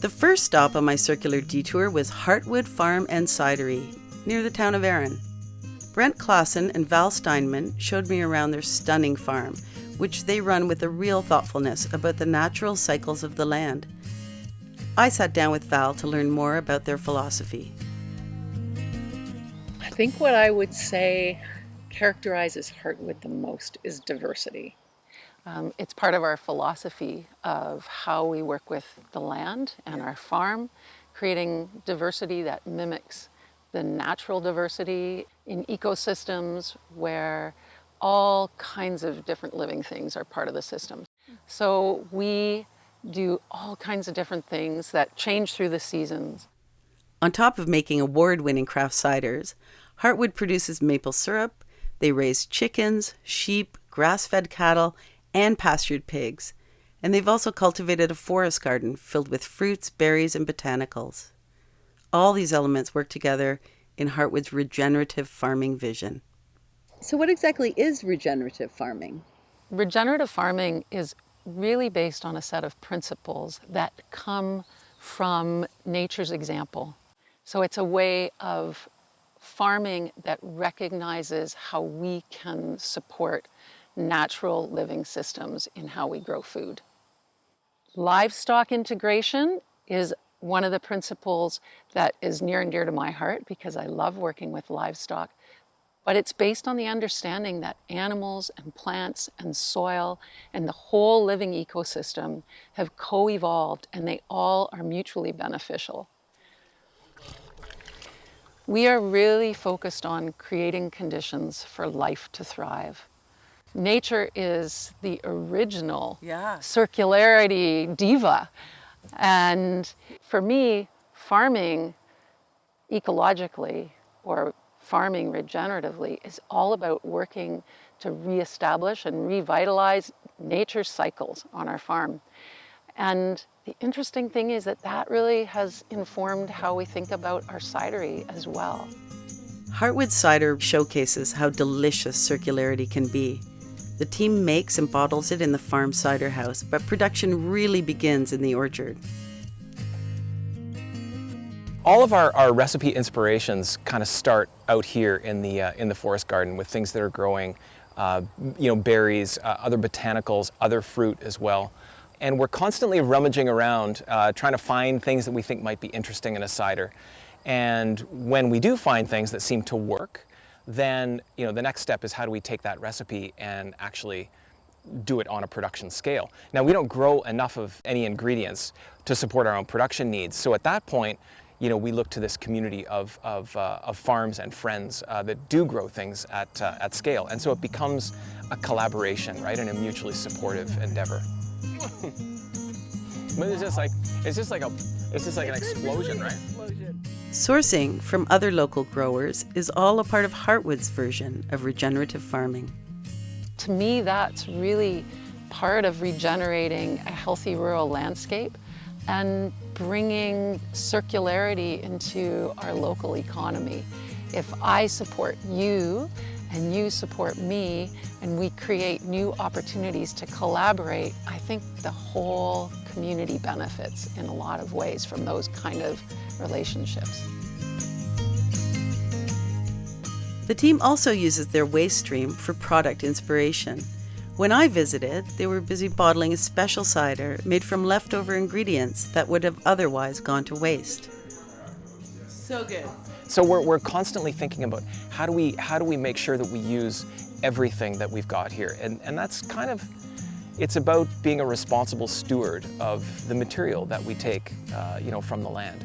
The first stop on my circular detour was Heartwood Farm and Cidery, near the town of Erin. Brent, Klassen and Val Steinman showed me around their stunning farm, which they run with a real thoughtfulness about the natural cycles of the land. I sat down with Val to learn more about their philosophy. I think what I would say characterizes Heartwood the most is diversity. It's part of our philosophy of how we work with the land and our farm, creating diversity that mimics the natural diversity in ecosystems where all kinds of different living things are part of the system. So we do all kinds of different things that change through the seasons. On top of making award-winning craft ciders, Heartwood produces maple syrup. They raise chickens, sheep, grass-fed cattle, and pastured pigs. And they've also cultivated a forest garden filled with fruits, berries, and botanicals. All these elements work together in Heartwood's regenerative farming vision. So what exactly is regenerative farming? Regenerative farming is really based on a set of principles that come from nature's example. So it's a way of farming that recognizes how we can support natural living systems in how we grow food. Livestock integration is one of the principles that is near and dear to my heart because I love working with livestock. But it's based on the understanding that animals and plants and soil and the whole living ecosystem have co-evolved and they all are mutually beneficial. We are really focused on creating conditions for life to thrive. Nature is the original circularity diva. And for me, farming ecologically or farming regeneratively is all about working to reestablish and revitalize nature's cycles on our farm. And the interesting thing is that that really has informed how we think about our cidery as well. Heartwood cider showcases how delicious circularity can be. The team makes and bottles it in the farm cider house, but production really begins in the orchard. All of our recipe inspirations kind of start out here in the forest garden with things that are growing, berries, other botanicals, other fruit as well. And we're constantly rummaging around, trying to find things that we think might be interesting in a cider. And when we do find things that seem to work, then the next step is how do we take that recipe and actually do it on a production scale. Now we don't grow enough of any ingredients to support our own production needs. So at that point, we look to this community of farms and friends that do grow things at scale. And so it becomes a collaboration, right, and a mutually supportive endeavor. But it's just like an explosion, right? Sourcing from other local growers is all a part of Heartwood's version of regenerative farming. To me, that's really part of regenerating a healthy rural landscape and bringing circularity into our local economy. If I support you and you support me and we create new opportunities to collaborate, I think the whole community benefits in a lot of ways from those kind of relationships. The team also uses their waste stream for product inspiration. When I visited, they were busy bottling a special cider made from leftover ingredients that would have otherwise gone to waste. So good. So we're constantly thinking about how do we make sure that we use everything that we've got here, and that's kind of, it's about being a responsible steward of the material that we take, from the land.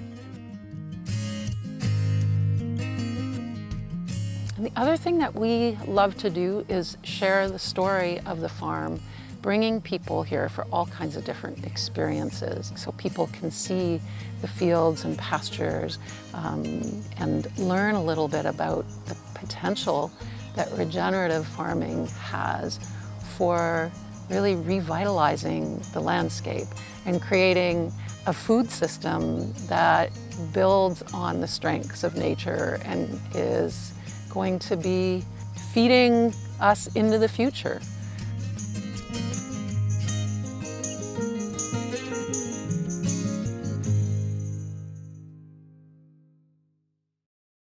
And the other thing that we love to do is share the story of the farm, bringing people here for all kinds of different experiences so people can see the fields and pastures and learn a little bit about the potential that regenerative farming has for really revitalizing the landscape and creating a food system that builds on the strengths of nature and is going to be feeding us into the future.